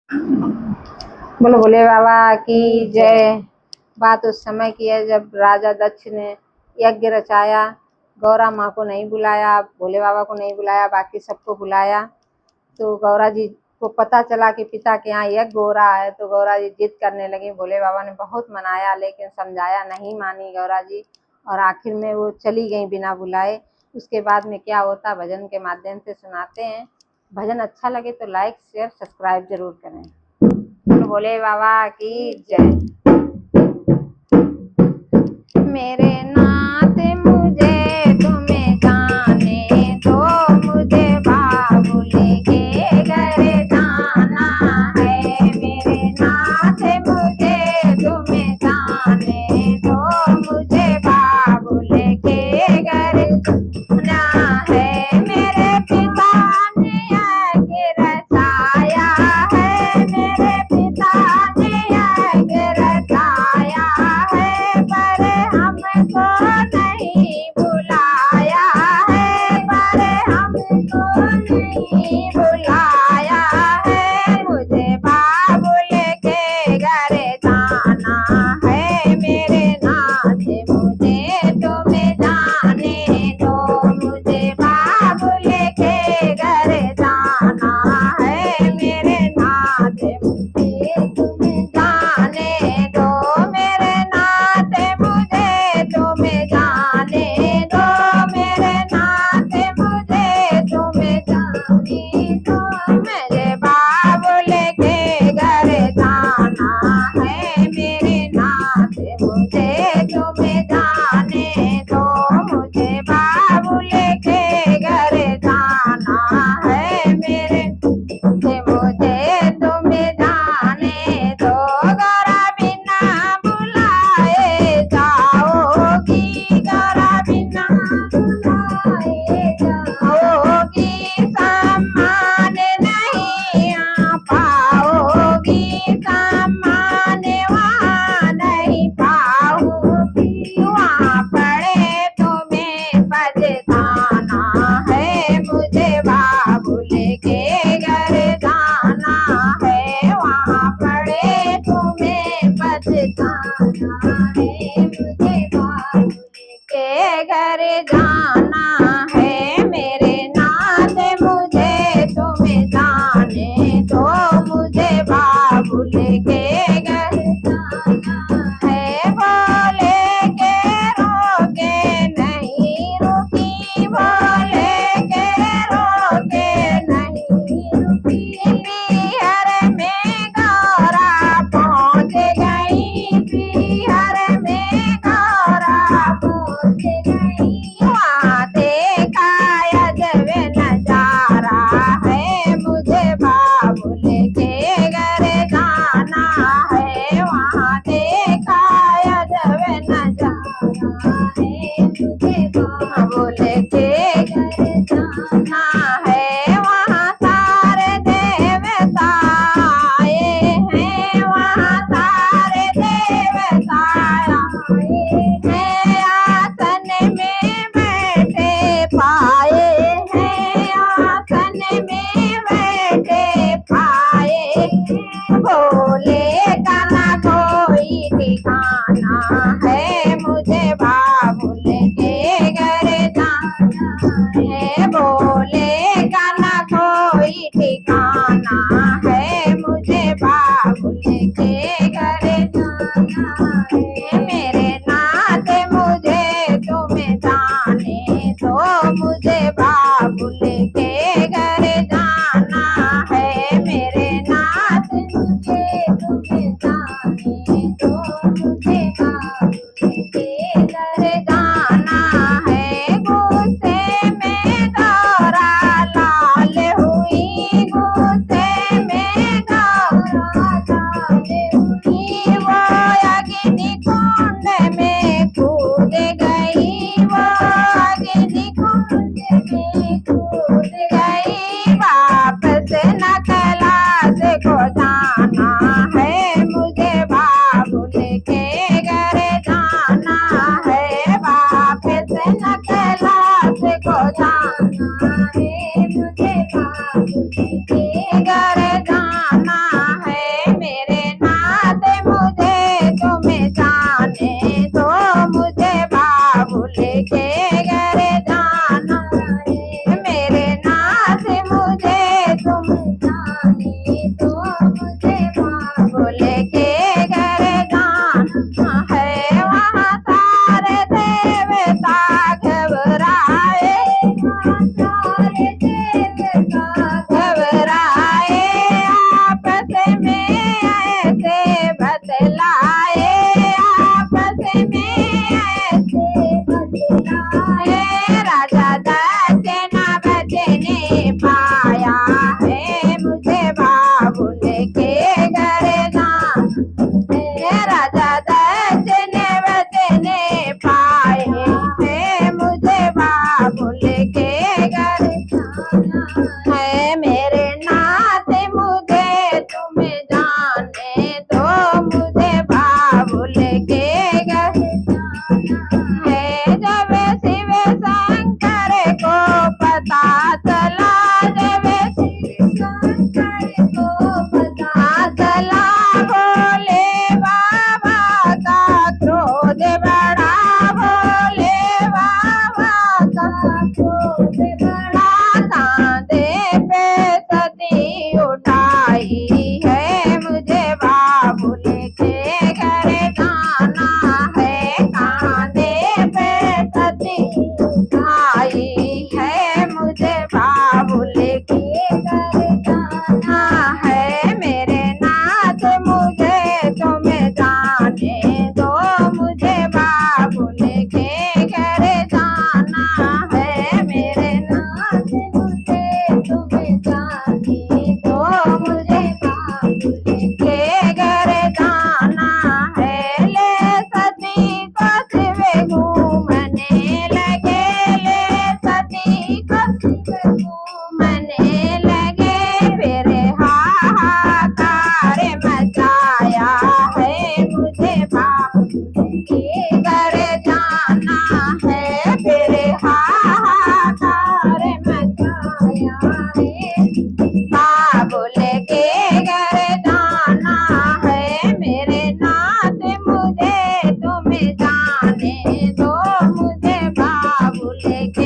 बोलो भोले बाबा की जय। बात उस समय की है जब राजा दक्ष ने यज्ञ रचाया। गौरा माँ को नहीं बुलाया, भोले बाबा को नहीं बुलाया, बाकी सबको बुलाया। तो गौरा जी को पता चला कि पिता के यहाँ यज्ञ हो रहा है, तो गौरा जी जिद करने लगी। भोले बाबा ने बहुत मनाया लेकिन समझाया, नहीं मानी गौरा जी, और आखिर में वो चली गई बिना बुलाए। उसके बाद में क्या होता भजन के माध्यम से सुनाते हैं। भजन अच्छा लगे तो लाइक शेयर सब्सक्राइब जरूर करें। भोले बाबा की जय। मेरे नाथ मुझे तुम्हें जाने दो, मुझे बाबू लेके घर जाना है। मेरे नाथ मुझे तुम्हें जाने दो, मुझे बाबू लेके घर जाना है। मेरे पिता ने यज्ञ रचाया है, मेरे पिता ने यज्ञ रचाया है, पर हमको नहीं बुलाया है, पर हमको नहीं बुलाया है। मुझे बाबू लेके घर जाना है। मेरे नाथ मुझे तुम्हें जाने दो, मुझे बाबू लेके घर जाना है। मेरे नाथ मुझे तुम्हें जाने दो, मेरे नाथ मुझे तुम्हें जाने दो, मेरे नाथ मुझे तुम्हें जाने दो। मेरे बाबू लेके घर जाना है। मेरे नाथ मुझे तुम्हें जाने दो, मुझे बाबू लेके घर जाना है। मेरे मुझे तुम्हें जाने दो। गौरा बिना बुलाए जाओगी, गौरा बिना बुलाए जाओगी, सम्मान नहीं आ पाओगी, सम्मान वहाँ नहीं पाओगी। वहाँ पड़े तुम्हें पछताना है, मुझे बाबू लेके घर जाना है। वहाँ पड़े तुम्हें पछताना है, मुझे बाबू लेके घर जाना है। मेरे नाथ मुझे तुम्हें जाने दो, मुझे बाबू लेके घर जाना है। बोले के रोके नहीं रुकी, बोले के रोके नहीं रुकी। बिहार में गौरा पहुँच गई, बिहार में गौरा पहुँच गई। वहाँ देखा अजब नजारा है, मुझे बाबू लेके घर जाना है। वहाँ देखा अजब नजारा है, मुझे बाबू लेके घर जाना है। वहाँ सारे देवता आए हैं, वहाँ सारे देवता आए हैं। आसन में बैठे पाए हैं, आसन में बैठे पाए हैं। भोले का ना कोई ठिकाना है, मुझे बाबू लेके घर जाना है। भोले का ना कोई ठिकाना है, मुझे बाबू लेके घर जाना है। मेरे नाथ मुझे तुम्हें जाने दो, मुझे बाबू लेके घर जाना है। मेरे नाथ मुझे तुम्हें के घर जाना है, ले सती को शिव घूमने लगे, ले सती को शिव घूमने लगे। फिर हाहाकार मचाया है, मुझे बाबुल के घर जाना है। फिर हाहाकार मचाया है, बाबुल के घर जाना है। मेरे नाथ मुझे तुम जाने दो, मुझे बाबुल के